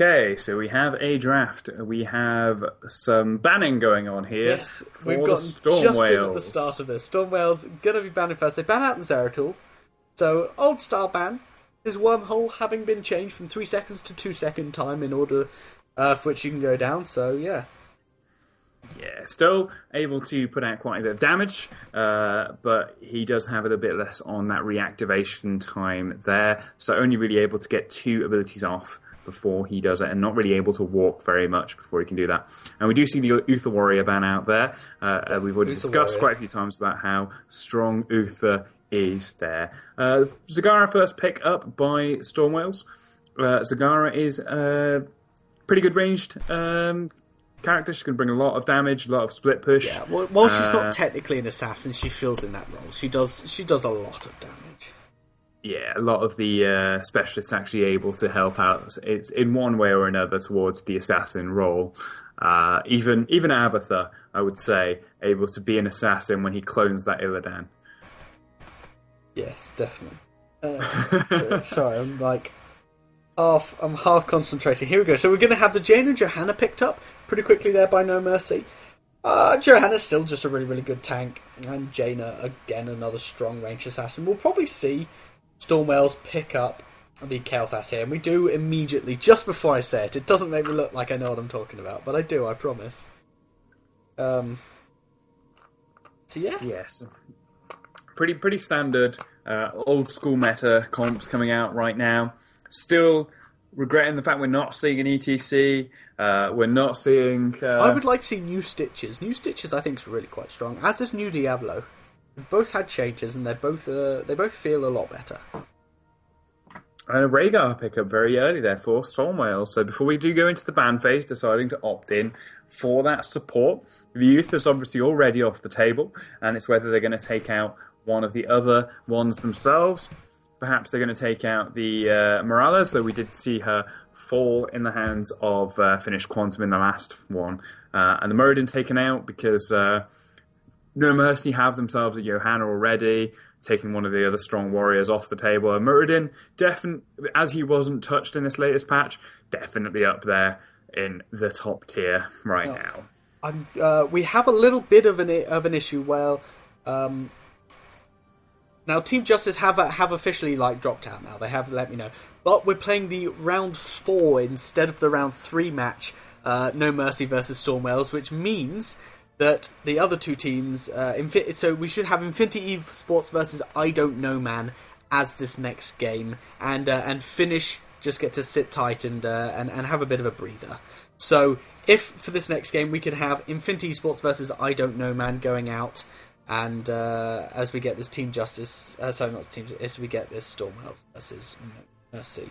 Okay, so we have a draft. We have some banning going on here. Yes, for we've the gotten Storm just Whales. in at the start of this. Storm Whales going to be banning first. They ban out the Zeratul. So, old style ban. His wormhole having been changed from 3 seconds to 2-second time in order for which you can go down. So, yeah. Yeah, still able to put out quite a bit of damage, but he does have a little bit less on that reactivation time there. So only really able to get 2 abilities off before he does it, and not really able to walk very much before he can do that. And we do see the Uther Warrior ban out there. We've already discussed quite a few times about how strong Uther is there. Zagara first pick up by Storm Whales. Zagara is pretty good ranged character. She's going to bring a lot of damage, a lot of split push. Yeah, well, while she's not technically an assassin, she fills in that role. She does a lot of damage. Yeah, a lot of the specialists actually able to help out. It's in one way or another towards the assassin role. Even Abatha, I would say, able to be an assassin when he clones that Illidan. Yes, definitely. Sorry, I'm half concentrating. Here we go. So we're going to have the Jaina and Johanna picked up pretty quickly there by noMercy. Johanna's still just a really, really good tank, and Jaina, again, another strong range assassin. We'll probably see Storm Whales pick up the Kael'thas here, and we do immediately, just before I say it. It doesn't make me look like I know what I'm talking about, but I do, I promise. So yeah. Yes. Pretty standard old school meta comps coming out right now. Still regretting the fact we're not seeing an ETC. We're not seeing... I would like to see New Stitches. New Stitches I think is really quite strong, as is New Diablo. Both had changes, and they both feel a lot better. And a Rhaegar pickup very early there for Storm Whales. So before we do go into the ban phase, deciding to opt in for that support. The youth is obviously already off the table, and it's whether they're going to take out one of the other ones themselves. Perhaps they're going to take out the Morales, though we did see her fall in the hands of Finnish Quantum in the last one. And the Muradin taken out because noMercy have themselves a Johanna already, taking one of the other strong warriors off the table. And Muradin, as he wasn't touched in this latest patch, definitely up there in the top tier right now. We have a little bit of an issue where... Now, Team Justice have officially dropped out now. They have let me know. But we're playing the round 4 instead of the round 3 match, noMercy versus Storm Whales, which means that the other two teams... so we should have Infinity eSports versus I Don't Know Man as this next game. And Finnish just get to sit tight and have a bit of a breather. So if, for this next game, we could have Infinity eSports versus I Don't Know Man going out... And as we get this Team Justice... as we get this Storm Whales versus noMercy.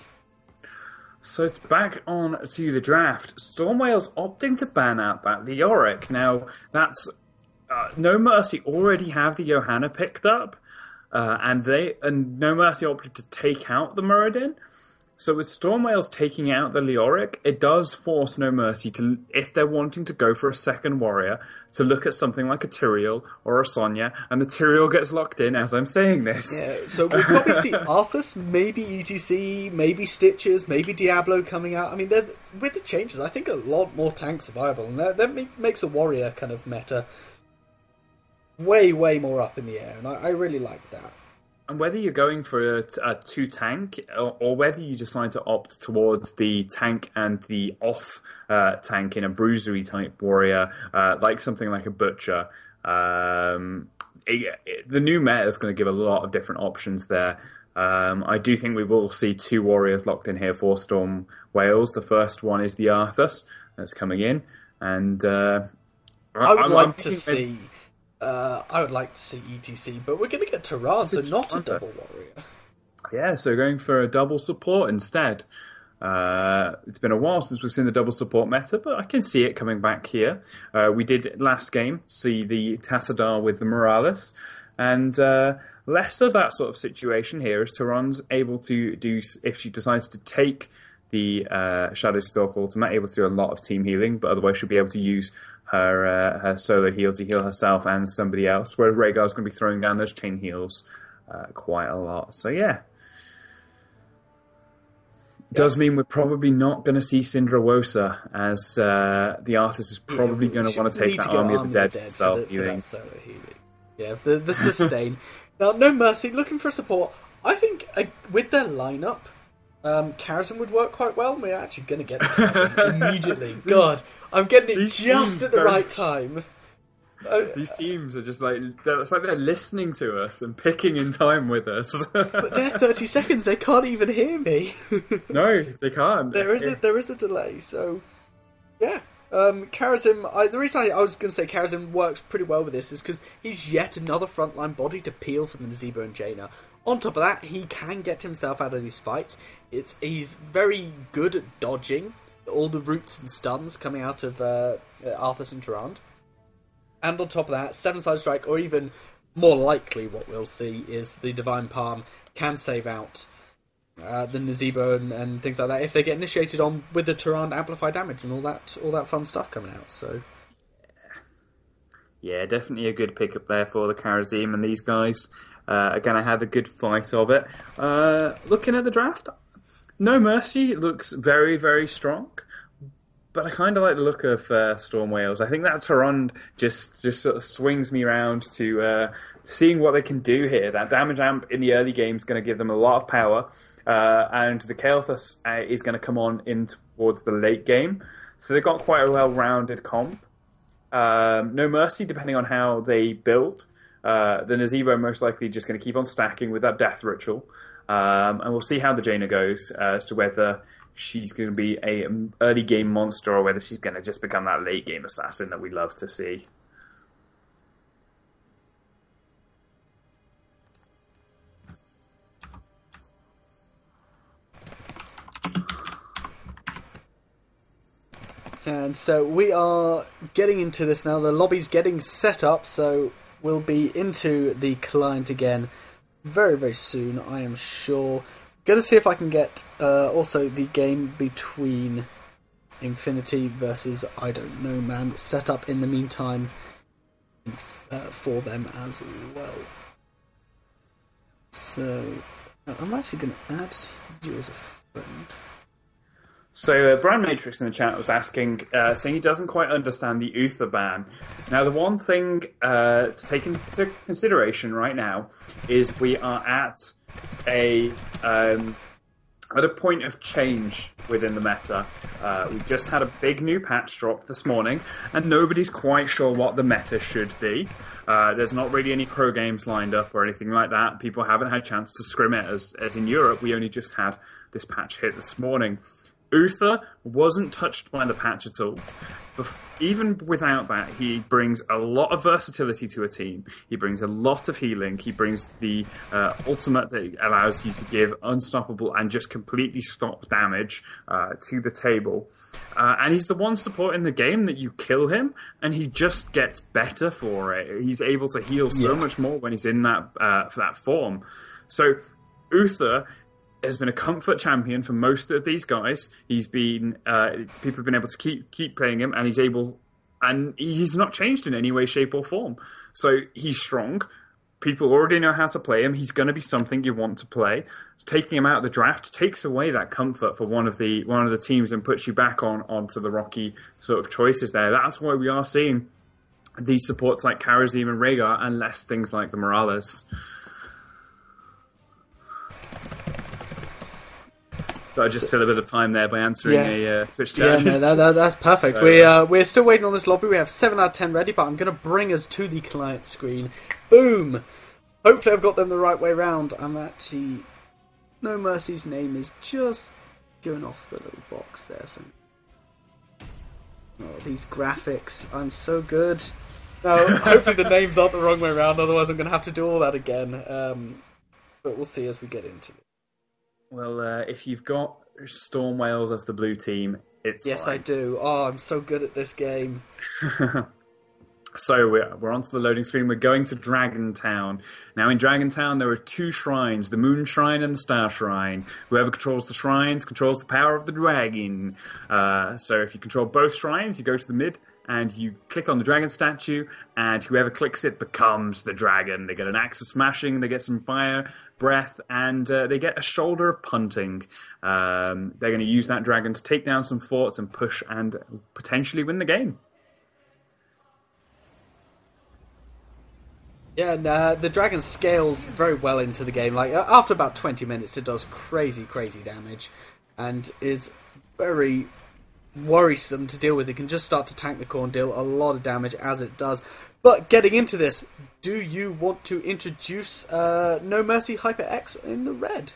So it's back on to the draft. Storm Whales opting to ban out that Leoric. Now, that's... noMercy already have the Johanna picked up. And noMercy opted to take out the Muradin. So with Storm Whales taking out the Leoric, it does force noMercy to, if they're wanting to go for a second warrior, to look at something like a Tyrael or a Sonya, and the Tyrael gets locked in as I'm saying this. Yeah, so we'll probably see Arthas, maybe ETC, maybe Stitches, maybe Diablo coming out. I mean, with the changes, I think a lot more tanks are viable, and that makes a warrior kind of meta way, way more up in the air, and I really like that. And whether you're going for a 2-tank, or whether you decide to opt towards the tank and the off tank in a bruisery type warrior, like something like a Butcher, the new meta is going to give a lot of different options there. I do think we will see 2 warriors locked in here for Storm Whales. The first one is the Arthas that's coming in, and I would like to see ETC, but we're going to get Tehran, so not a double warrior. Yeah, so going for a double support instead. It's been a while since we've seen the double support meta, but I can see it coming back here. We did last game see the Tassadar with the Morales, and less of that sort of situation here as Tehran's able to do, if she decides to take the Shadowstalk ultimate, able to do a lot of team healing, but otherwise she'll be able to use her solo heal to heal herself and somebody else, whereas Rhaegar's going to be throwing down those chain heals quite a lot. So yeah. Does mean we're probably not going to see Cinderwosa, as the artist is probably going to want to take that Army of the Dead self-healing. Yeah, the sustain. Now, noMercy, looking for support. I think with their lineup, Karazhan would work quite well. We're actually going to get the Karazhan immediately. God, I'm getting it just at the right time. These teams are just like, it's like they're listening to us and picking in time with us. But they're 30 seconds, they can't even hear me. No, they can't. There is a delay, so yeah. Karazhan, the reason I was going to say Karazhan works pretty well with this is because he's yet another frontline body to peel for the Nazeebo and Jaina. On top of that, he can get himself out of these fights. He's very good at dodging all the roots and stuns coming out of Arthas and Durand. And on top of that, 7-side strike, or even more likely what we'll see is the Divine Palm can save out the Nazeebo and things like that if they get initiated on with the Durand amplify damage and all that fun stuff coming out. So yeah, definitely a good pickup there for the Karazhan and these guys. Again, I have a good fight of it. Looking at the draft, noMercy looks very, very strong. But I kind of like the look of Storm Whales. I think that Durand just sort of swings me around to seeing what they can do here. That damage amp in the early game is going to give them a lot of power, and the Kael'thas is going to come on in towards the late game. So they've got quite a well-rounded comp. noMercy, depending on how they build, the Nazeebo most likely just going to keep on stacking with that Death Ritual. And we'll see how the Jaina goes as to whether she's going to be an early game monster or whether she's going to just become that late game assassin that we love to see. And so we are getting into this now. The lobby's getting set up, so we'll be into the client again very, very soon, I am sure. Going to see if I can get also the game between Infinity versus I don't know man set up in the meantime for them as well. So I'm actually going to add you as a friend. So Brand Matrix in the chat was asking, saying he doesn't quite understand the Uther ban. Now, the one thing to take into consideration right now is we are at a point of change within the meta. We just had a big new patch drop this morning, and nobody's quite sure what the meta should be. There's not really any pro games lined up or anything like that. People haven't had a chance to scrim it, as in Europe, we only just had this patch hit this morning. Uther wasn't touched by the patch at all. Even without that, he brings a lot of versatility to a team. He brings a lot of healing. He brings the ultimate that allows you to give unstoppable and just completely stop damage to the table. And he's the one support in the game that you kill him, and he just gets better for it. He's able to heal so much more when he's in that form. So Uther has been a comfort champion for most of these guys. He's been people have been able to keep playing him, and he's not changed in any way, shape, or form. So he's strong. People already know how to play him. He's going to be something you want to play. Taking him out of the draft takes away that comfort for one of the teams and puts you back onto the rocky sort of choices there. That's why we are seeing these supports like Karazhan and Rhaegar, and less things like the Morales. So I just fill a bit of time there by answering a Twitch chat. Yeah, no, that's perfect. We're still waiting on this lobby. We have 7 out of 10 ready, but I'm going to bring us to the client screen. Boom! Hopefully I've got them the right way round. I'm actually... noMercy's name is just going off the little box there. So... oh, these graphics. I'm so good. No, hopefully the names aren't the wrong way around, otherwise I'm going to have to do all that again. But we'll see as we get into it. Well, if you've got Storm Whales as the blue team, it's yes, fine. I do. Oh, I'm so good at this game. So we're onto the loading screen. We're going to Dragon Town. Now in Dragon Town there are 2 shrines, the Moon Shrine and the Star Shrine. Whoever controls the shrines controls the power of the dragon. So if you control both shrines, you go to the mid and you click on the dragon statue, and whoever clicks it becomes the dragon. They get an axe of smashing, they get some fire, breath, and they get a shoulder of punting. They're going to use that dragon to take down some forts and push and potentially win the game. Yeah, and the dragon scales very well into the game. Like after about 20 minutes, it does crazy damage, and is very worrisome to deal with. It can just start to tank the core and deal a lot of damage as it does. But getting into this, do you want to introduce noMercy HyperX in the red?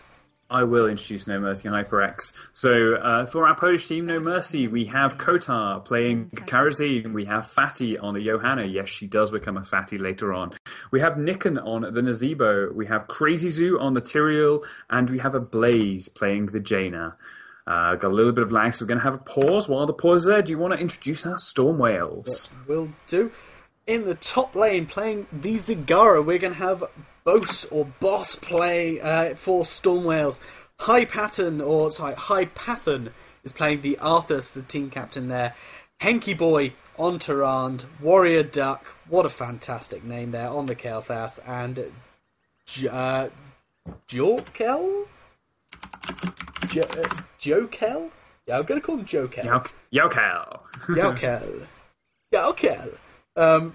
I will introduce noMercy HyperX. So for our Polish team, noMercy, we have Kotar playing Karazin. We have Fatty on the Johanna. Yes, she does become a Fatty later on. We have Nikon on the Nazebo. We have Crazy Zoo on the Tyrael. And we have a Blaze playing the Jaina. Got a little bit of lag, so we're going to have a pause. While the pause is there, do you want to introduce our Storm Whales? Will do. In the top lane, playing the Zagara, we're going to have Boss play for Storm Whales. Hypathan is playing the Arthas, the team captain there. Henky Boy on Tyrande. Warrior Duck, what a fantastic name there, on the Kael'thas. And Jokel? Jokel? Yeah, I'm going to call him Jokel. Jokel.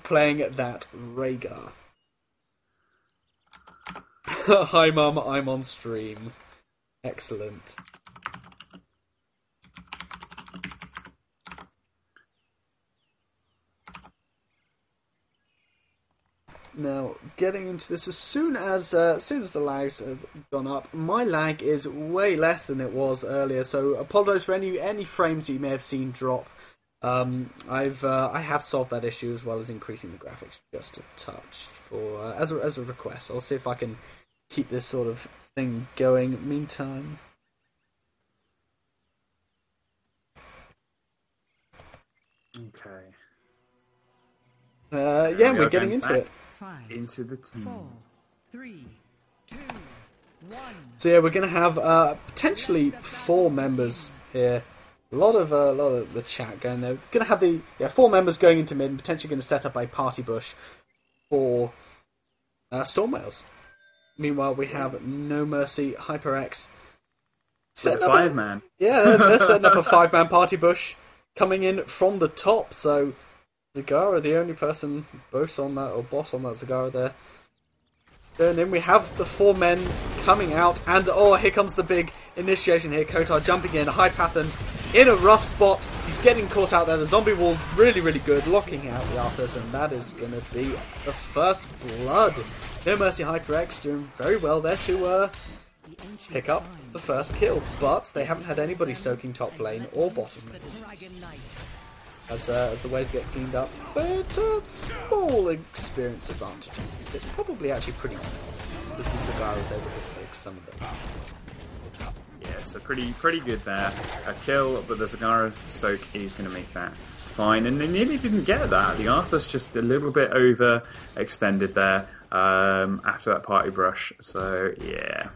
Playing that Rhaegar. Hi Mum, I'm on stream. Excellent. Now, getting into this, as soon as the lags have gone up, my lag is way less than it was earlier, so apologise for any frames you may have seen drop. I have solved that issue, as well as increasing the graphics just a touch for as a request. I'll see if I can keep this sort of thing going. Meantime, okay. Yeah, we're getting into it. Into the team. 4, 3, 2, 1. So yeah, we're going to have potentially 4 members here. A lot of the chat going there. We're going to have the 4 members going into mid, and potentially going to set up a party bush for Storm Whales. Meanwhile, we have noMercy HyperX. Setting up 5-man. Yeah, they're setting up a 5-man party bush coming in from the top. So Zagara, the only person boss on that Zagara there. Going in, we have the 4 men coming out, and here comes the big initiation here. Kotar jumping in, Hypathan in a rough spot. He's getting caught out there. The zombie wall really good, locking out the Arthas, and that is going to be the first blood. noMercy HyperX doing very well there to pick up the first kill, but they haven't had anybody soaking top lane or bottom lane as the waves get cleaned up, but small experience advantage. It's probably actually pretty good. This is the guy who's able to soak some of them. Yeah, so pretty good there. A kill, but the Zagara soak is going to make that fine, and they nearly didn't get that. The Arthur's just a little bit overextended there after that party brush, so yeah.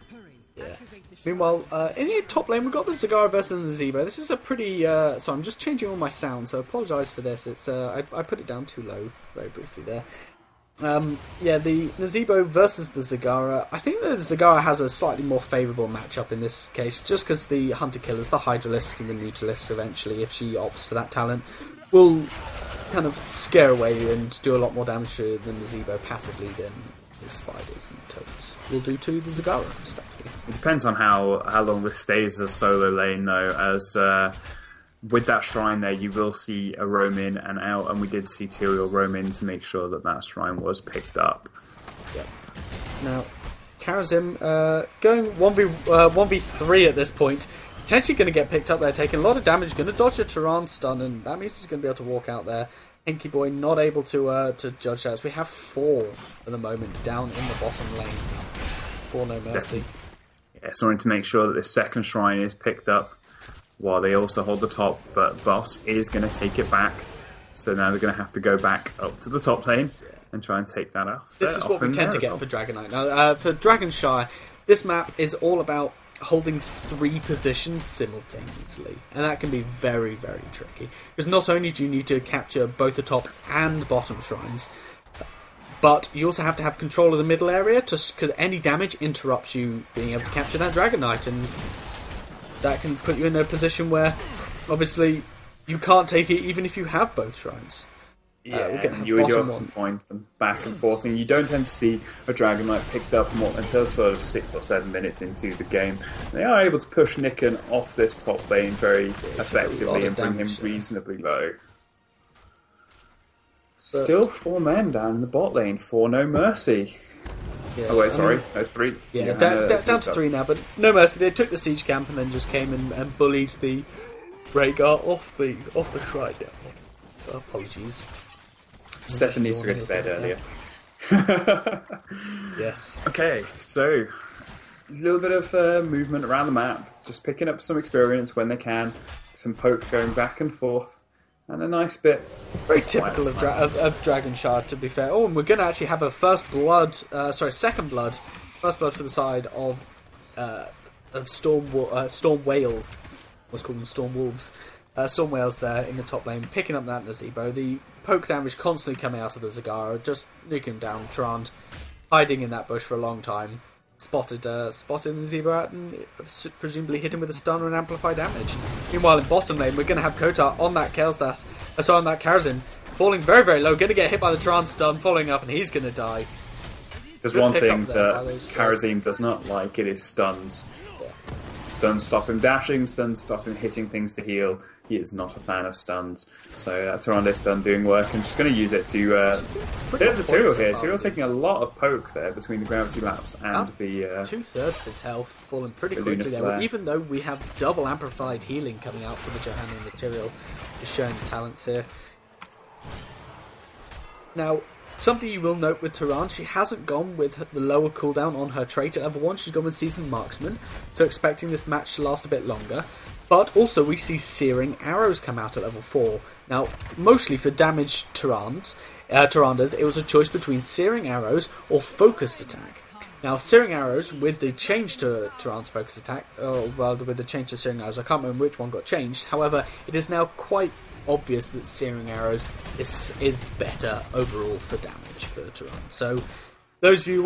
Meanwhile, in the top lane, we've got the Zagara versus the Nazebo. This is a pretty... so I'm just changing all my sound, so I apologise for this. It's I put it down too low very briefly there. The Nazebo versus the Zagara. I think that the Zagara has a slightly more favourable matchup in this case, just because the Hunter-Killers, the Hydralists and the Neutralists eventually, if she opts for that talent, will kind of scare away and do a lot more damage to the Nazebo passively than his Spiders and Toads will do to the Zagara, respectively. It depends on how long this stays as solo lane, though, as with that shrine there, you will see a roam in and out, and we did see Tyrael roam in to make sure that shrine was picked up. Yep. Now, Karazim going 1v3 at this point, potentially going to get picked up there, taking a lot of damage, going to dodge a Tyrande stun, and that means he's going to be able to walk out there. Henky Boy not able to judge that. We have 4 at the moment down in the bottom lane for noMercy. Yeah, so I wanted to make sure that this second shrine is picked up while they also hold the top, but Boss is going to take it back So now they're going to have to go back up to the top lane and try and take that off. This is what we tend to get for Dragon Knight. Now, for Dragonshire, this map is all about holding 3 positions simultaneously, and that can be very, very tricky. Because not only do you need to capture both the top and bottom shrines, but you also have to have control of the middle area, because any damage interrupts you being able to capture that Dragon Knight, and that can put you in a position where, obviously, you can't take it even if you have both shrines. Yeah, you would often find them back and forth, and you don't tend to see a Dragon Knight picked up more until sort of 6 or 7 minutes into the game. They are able to push Nicken off this top lane very effectively and bring him reasonably low. Still 4 men down in the bot lane for noMercy. Yeah, oh wait, sorry, no, 3. Yeah, down to 3 now, but noMercy, they took the siege camp and then just came and bullied the Rhaegar off the shrine. Yeah. So, apologies. Stefan needs to go to bed earlier. Yes. Okay, so a little bit of movement around the map, just picking up some experience when they can, some poke going back and forth, and a nice bit. Very typical of Dragonshire, to be fair. Oh, and we're going to actually have a second blood for the side of Storm Wales. Let's call them Storm Wolves. Storm Wales there in the top lane, picking up that Nazebo. The poke damage constantly coming out of the Zagara, just nuking him down. Trond hiding in that bush for a long time. Spotted the Nazebo out and presumably hit him with a stun and amplify damage. Meanwhile, in bottom lane, we're going to have Kotar on that on that Karazin, falling very, very low, going to get hit by the Trond stun, following up, and he's going to die. There's one thing that Karazin does not like, it is stuns. Stuns stop him dashing, stuns stop him hitting things to heal. He is not a fan of stuns. So Tyrande stun doing work, and just going to use it to bit of the Tyrell here. Tyrell taking a lot of poke there between the gravity laps and the 2/3 of his health falling pretty quickly there. Even though we have double amplified healing coming out for the Johanna and the Tyrell, just showing the talents here. Now, something you will note with Tyrande, she hasn't gone with the lower cooldown on her trait at level 1, she's gone with Seasoned Marksman, so expecting this match to last a bit longer. But also we see Searing Arrows come out at level 4. Now, mostly for damaged Tyrandes, it was a choice between Searing Arrows or Focused Attack. Now, Searing Arrows, with the change to Tyrande's Focused Attack, or rather with the change to Searing Arrows, I can't remember which one got changed, however, it is now quite obvious that Searing Arrows is better overall for damage for Tyrande. So, those of you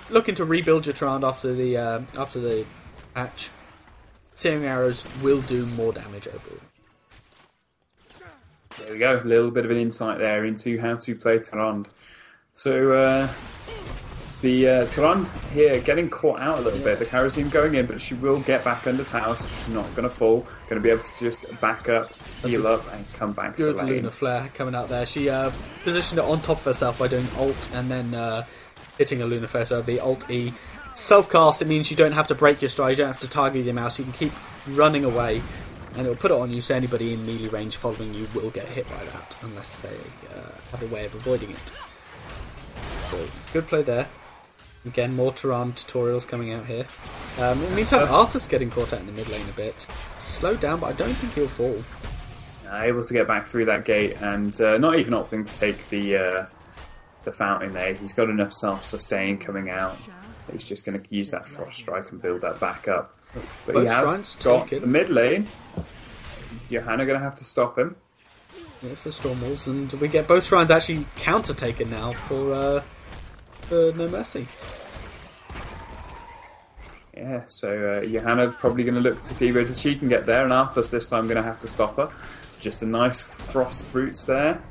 looking to rebuild your Tyrande after the patch, Searing Arrows will do more damage overall. There we go, a little bit of an insight there into how to play Tyrande. So, the Tyrande here getting caught out a little bit. The Karazin going in, but she will get back under tower, so she's not going to fall. Going to be able to just back up, heal up, and come back to the lane. Good Lunar Flare coming out there. She positioned it on top of herself by doing ult and then hitting a Lunar Flare, so it'll be ult E. Self-cast, it means you don't have to break your stride, you don't have to target your mouse, you can keep running away, and it'll put it on you, so anybody in melee range following you will get hit by that, unless they have a way of avoiding it. So, good play there. Again, more Tyrande tutorials coming out here. In the meantime, Arthur's getting caught out in the mid lane a bit. Slowed down, but I don't think he'll fall. Able to get back through that gate, and not even opting to take the fountain there. He's got enough self-sustain coming out. He's just going to use that Frost Strike and build that back up. But both he has got the mid lane. Johanna going to have to stop him. Yeah, for Stormwalls, and we get both shrines actually counter-taken now for noMercy. Yeah, so Johanna probably going to look to see whether she can get there, and Arthur's this time going to have to stop her. Just a nice Frost Roots there.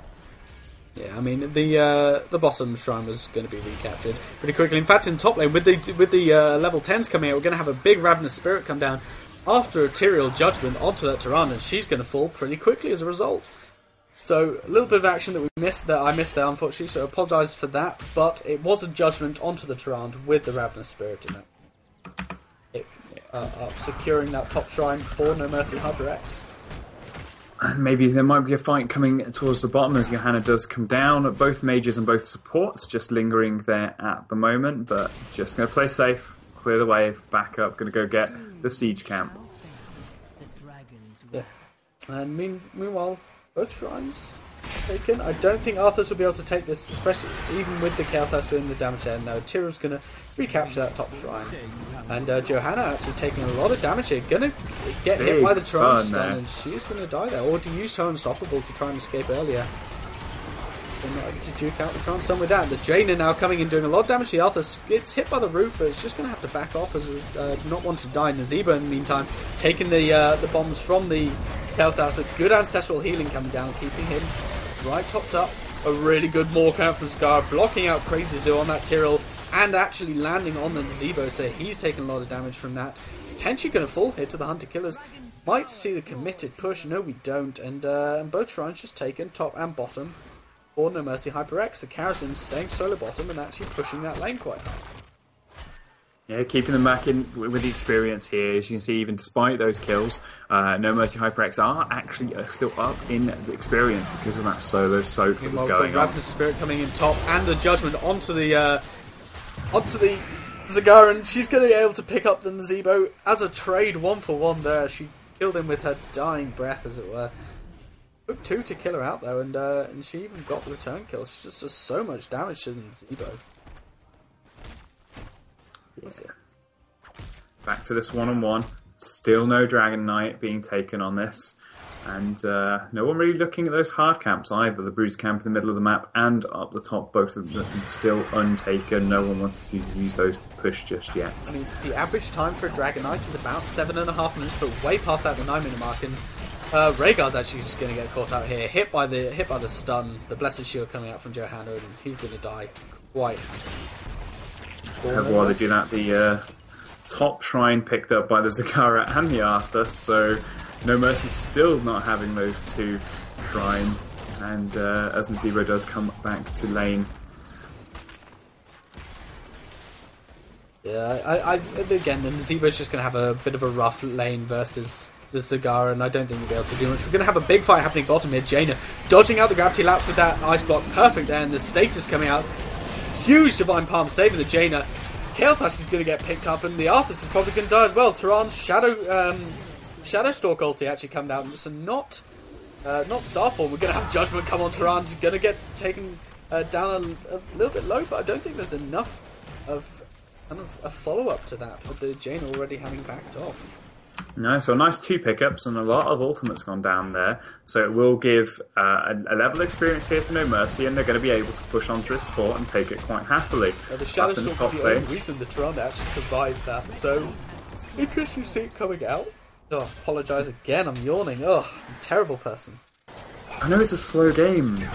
Yeah, I mean the bottom shrine was going to be recaptured pretty quickly. In fact, in top lane with the level 10s coming out, we're going to have a big Ravenous Spirit come down after a Tyrael Judgment onto that Tyrande, and she's going to fall pretty quickly as a result. So a little bit of action that I missed there, unfortunately. So I apologise for that, but it was a Judgment onto the Tyrande with the Ravenous Spirit in it. Securing that top shrine for noMercy HyperX. Maybe there might be a fight coming towards the bottom as Johanna does come down. Both mages and both supports just lingering there at the moment, but just going to play safe, clear the wave, back up, going to go get the siege camp. Yeah. And meanwhile, both shrines taken. I don't think Arthas will be able to take this, especially even with the Kael'thas doing the damage there. No, Tyrell's going to recapture that top shrine. And Johanna actually taking a lot of damage here. Going to get hit by the Tyrant stun, and she's going to die there. Or to use her Unstoppable to try and escape earlier. They're not able to duke out the Tyrant stun with that. The Jaina now coming in doing a lot of damage to the Arthas. Gets hit by the root, but it's just going to have to back off as not wanting to die. Nazeebo in the meantime taking the bombs from the Kael'thas. A good ancestral healing coming down, keeping him right topped up. A really good Maw count from Scar, blocking out Crazy Zoo on that Tyrell and actually landing on the Nazeebo, so he's taking a lot of damage from that. Potentially going to fall here to the Hunter Killers. Might see the committed push. No, we don't. And both shrines just taken, top and bottom, for noMercy HyperX. The Karazhan staying solo bottom and actually pushing that lane quite hard. Yeah, keeping them back in with the experience here. As you can see, even despite those kills, noMercy HyperX are actually still up in the experience because of that solo soak that was going on. Ravenous Spirit coming in top, and the Judgment onto the Zagara, and she's going to be able to pick up the Nazeebo as a trade 1-for-1 there. She killed him with her dying breath, as it were. Took 2 to kill her out though, and she even got the return kill. She just does so much damage to the Nazeebo. Yeah. Back to this 1-on-1. Still no Dragon Knight being taken on this. And no one really looking at those hard camps either. The Bruise camp in the middle of the map and up the top, both of them still untaken. No one wanted to use those to push just yet. I mean, the average time for a Dragon Knight is about 7.5 minutes, but way past that, the 9-minute mark. And Rhaegar's actually just going to get caught out here. Hit by the stun, the Blessed Shield coming out from Johanna, and he's going to die quite. While they do that, the top shrine picked up by the Zagara and the Arthas, so noMercy still not having those 2 shrines, and as Nazeebo does come back to lane. Yeah, again, the Nazeebo's just going to have a bit of a rough lane versus the Zagara, and I don't think we'll be able to do much. We're going to have a big fight happening bottom here. Jaina dodging out the gravity lapse with that ice block, perfect there, and the status coming out. Huge Divine Palm saving the Jaina. Kael'thas is going to get picked up, and the Arthas is probably going to die as well. Tehran's Shadow Stalk ulti actually come down. Just not Starfall. We're going to have Judgment come on. Tehran's going to get taken down a little bit low, but I don't think there's enough of kind of a follow-up to that, with the Jaina already having backed off. No, so a nice 2 pickups and a lot of ultimates gone down there. So it will give a level of experience here to noMercy, and they're going to be able to push onto this fort and take it quite happily. The Shadow Stalk is the only reason the Tehran actually survived that. So interesting to see it coming out. Oh, apologise again, I'm yawning. Oh, I'm a terrible person. I know it's a slow game. You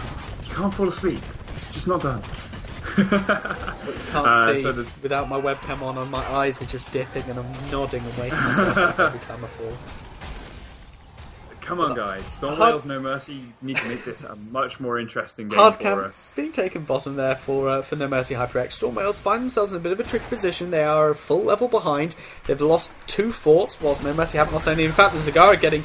can't fall asleep. It's just not done. What you can't see without my webcam on, and my eyes are just dipping, and I'm nodding and waking myself up every time I fall. Come on, guys. Stormwales noMercy need to make this a much more interesting game for us. Being taken bottom there for noMercy HyperX. Stormwales find themselves in a bit of a tricky position. They are a full level behind. They've lost 2 forts, whilst noMercy haven't lost any. In fact, the Zagara getting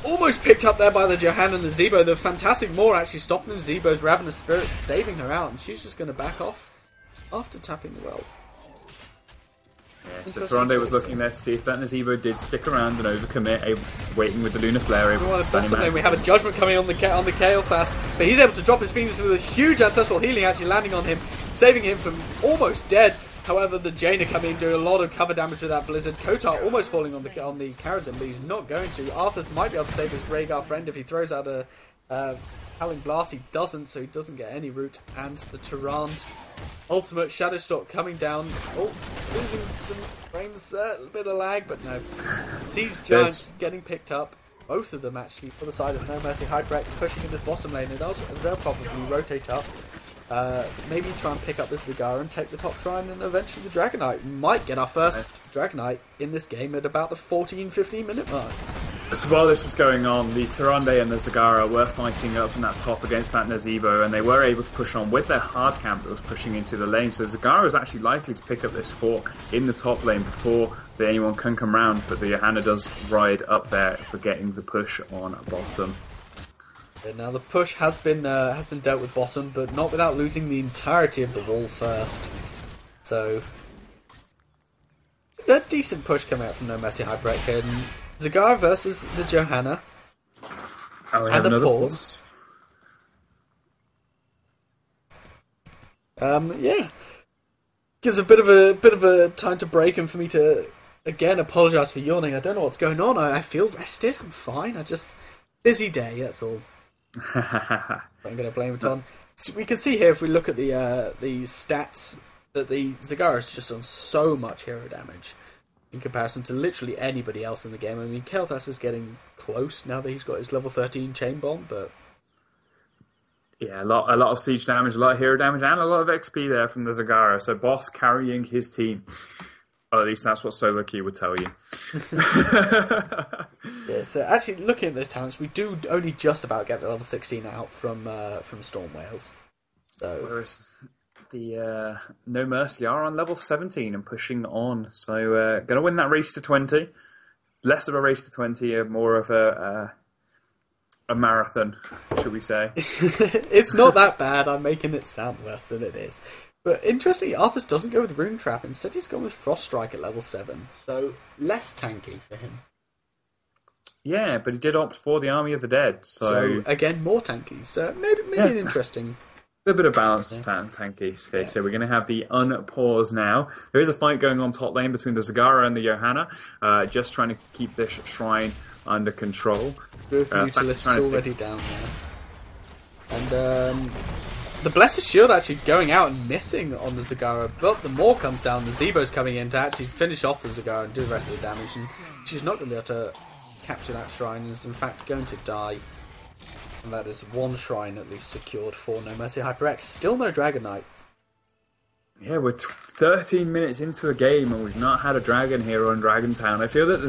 almost picked up there by the Johanna and the Zebo. The fantastic Maw actually stopping the Zebo's Ravenous Spirit, saving her out, and she's just going to back off after tapping the well. Yeah, so Ferrande was looking there to see if that Nazeebo did stick around and overcommit, waiting with the Lunar Flare. We have a Judgment coming on the Kael'thas, but he's able to drop his Phoenix with a huge ancestral healing actually landing on him, saving him from almost dead. However, the Jaina coming in doing a lot of cover damage with that Blizzard. Kotar almost falling on the Karazhan, but he's not going to. Arthur might be able to save his Rhaegar friend if he throws out a Howling Blast. He doesn't, so he doesn't get any root. And the Tehran ultimate Shadowstalk coming down. Oh, losing some frames there. A little bit of lag, but no. Siege Giants getting picked up. Both of them actually for the side of noMercy HyperX pushing in this bottom lane. And they'll probably rotate up. Maybe try and pick up this Zagara and take the top shrine, and eventually the Dragon Knight. Might get our first Dragon Knight in this game at about the 14-15 minute mark. So while this was going on, the Tyrande and the Zagara were fighting up in that top against that Nazeebo, and they were able to push on with their hard camp that was pushing into the lane. So Zagara is actually likely to pick up this fort in the top lane before anyone can come round, but the Johanna does ride up there for getting the push on bottom. Yeah, now the push has been dealt with bottom, but not without losing the entirety of the wall first. So a decent push coming out from noMercy HyperX here. And Zagara versus the Johanna. Oh, we and have a pause. Yeah, gives a bit of a time to break and for me to again apologise for yawning. I don't know what's going on. I feel rested. I'm fine. I just busy day. That's all. I'm going to blame it on. So we can see here if we look at the stats that the Zagara's just done so much hero damage in comparison to literally anybody else in the game. I mean, Kael'thas is getting close now that he's got his level 13 chain bomb, but yeah, a lot of siege damage, a lot of hero damage, and a lot of XP there from the Zagara. So boss carrying his team. Or at least that's what Solar Key would tell you. Yeah, so actually looking at those talents, we do only just about get the level 16 out from Storm Whales. So whereas the noMercy are on level 17 and pushing on. So going to win that race to 20. Less of a race to 20, more of a marathon, should we say. It's not that bad. I'm making it sound worse than it is. But interestingly, Arthas doesn't go with Rune Trap. Instead, he's gone with Frost Strike at level 7. So, less tanky for him. Yeah, but he did opt for the Army of the Dead. So again, more tanky. So, maybe an interesting... A little bit of balance tankies here. Yeah. So we're going to have the unpause now. There is a fight going on top lane between the Zagara and the Johanna. Just trying to keep this shrine under control. Good Mutalist's already down there. And... the Blessed Shield actually going out and missing on the Zagara, but the more comes down, the Zebo's coming in to actually finish off the Zagara and do the rest of the damage, and she's not going to be able to capture that shrine, and is in fact going to die. And that is one shrine at least secured for noMercy HyperX. Still no Dragon Knight. Yeah, we're 13 minutes into a game and we've not had a dragon here on Dragon Town. I feel that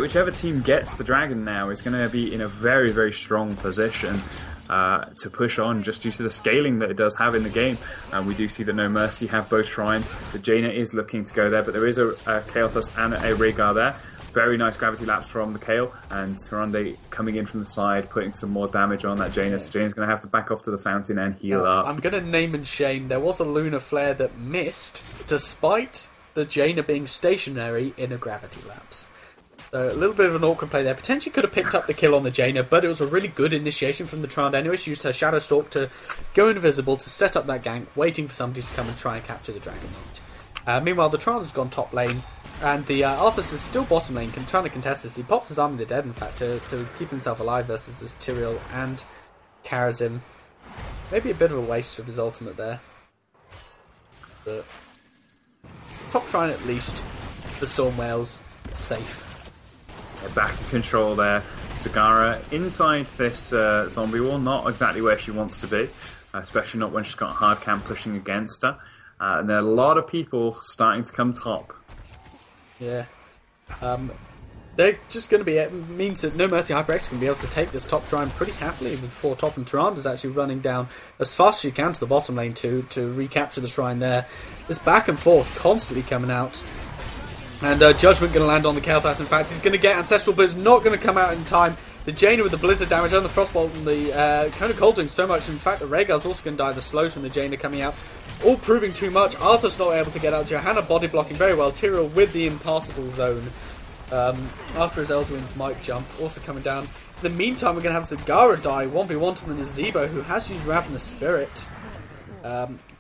whichever team gets the dragon now is going to be in a very, very strong position to push on, just due to the scaling that it does have in the game. And we do see that noMercy have both shrines. The Jaina is looking to go there, but there is a Kael'thas and a Rhaegar there. Very nice gravity lapse from the Kael, and Tyrande coming in from the side, putting some more damage on that Jaina. So Jaina's going to have to back off to the fountain and heal up. I'm going to name and shame. There was a Lunar Flare that missed, despite the Jaina being stationary in a gravity lapse. So a little bit of an awkward play there. Potentially could have picked up the kill on the Jaina, but it was a really good initiation from the Tyrande anyway. She used her Shadow Stalk to go invisible, to set up that gank, waiting for somebody to come and try and capture the Dragon Knight. Meanwhile, the Tyrande's gone top lane. And the Arthas is still bottom lane, trying to contest this. He pops his Army of the Dead, in fact, to keep himself alive versus this Tyrael and Karazim. Maybe a bit of a waste of his ultimate there. But top shrine at least. The Storm Whales safe. Back in control there. Zagara inside this zombie wall, not exactly where she wants to be, especially not when she's got hard camp pushing against her. And there are a lot of people starting to come top. Yeah. They're just going to be... It means that noMercy HyperX can be able to take this top shrine pretty happily before top, and Tyrande's actually running down as fast as she can to the bottom lane to recapture the shrine there. This back and forth constantly coming out. And Judgment going to land on the Kael'thas. In fact, he's going to get Ancestral, but it's not going to come out in time. The Jaina with the Blizzard damage and the Frostbolt and the Cone of Cold doing so much. In fact, the Rhaegar's also going to die. The slows from the Jaina coming out. All proving too much. Arthur's not able to get out. Johanna body blocking very well. Tyrael with the impassable zone. After his Elduin's might jump. Also coming down. In the meantime, we're going to have Zagara die. 1v1 to the Nazebo, who has used Ravenous Spirit.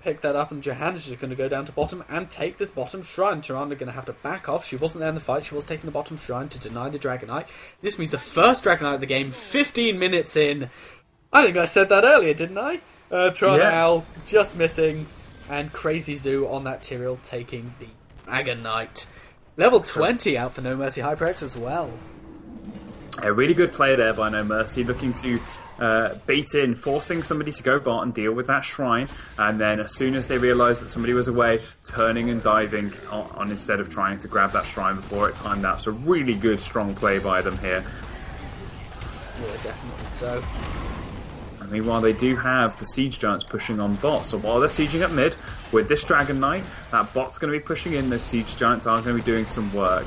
Pick that up, and Johanna's just going to go down to bottom and take this bottom shrine. Tyrande going to have to back off. She wasn't there in the fight. She was taking the bottom shrine to deny the Dragon Knight. This means the first Dragon Knight of the game, 15 minutes in. I think I said that earlier, didn't I? Tyrande Owl just missing. And Crazy Zoo on that Tyrael taking the Dragon Knight. Level 20 out for noMercy HyperX as well. A really good play there by noMercy, looking to bait in, forcing somebody to go bot and deal with that shrine, and then as soon as they realised that somebody was away, turning and diving on instead of trying to grab that shrine before it timed out. So really good, strong play by them here. Yeah, definitely so. And meanwhile, they do have the Siege Giants pushing on bot, so while they're sieging up mid, with this Dragon Knight, that bot's going to be pushing in, the Siege Giants are going to be doing some work.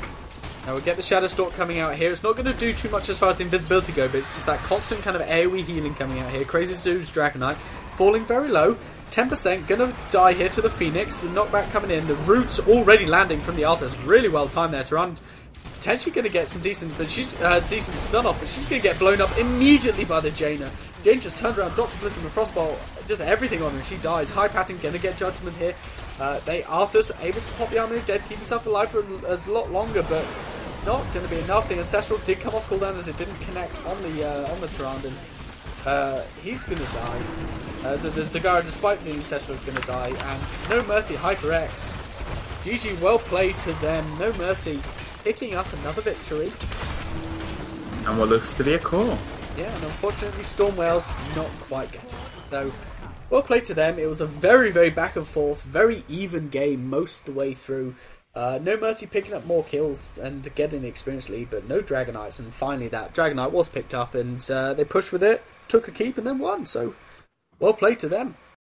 Now we get the Shadow Stalk coming out here. It's not going to do too much as far as the invisibility go, but it's just that constant kind of AoE healing coming out here. Crazy Zoo's Dragon Knight falling very low. 10% going to die here to the Phoenix. The knockback coming in. The roots already landing from the Arthas. Really well timed there. Tyrande potentially going to get some decent stun off, but she's going to get blown up immediately by the Jaina. Jane just turns around, drops the Blitz and the Frostball, just everything on her, and she dies. High Pattern going to get Judgment here. Arthur's able to pop the Army of Dead, keep himself alive for a lot longer, but not going to be enough. The Ancestral did come off cooldown as it didn't connect on the Tyrande. He's going to die. The Zagara, despite the Ancestral, is going to die, and noMercy, HyperX. GG, well played to them. noMercy picking up another victory. And what looks to be a core. Yeah, and unfortunately Stormwales not quite getting it. So, well played to them. It was a very, very back and forth, very even game most of the way through. noMercy picking up more kills and getting the experience lead, but no Dragonites. And finally that Dragonite was picked up and they pushed with it, took a keep and then won. So, well played to them.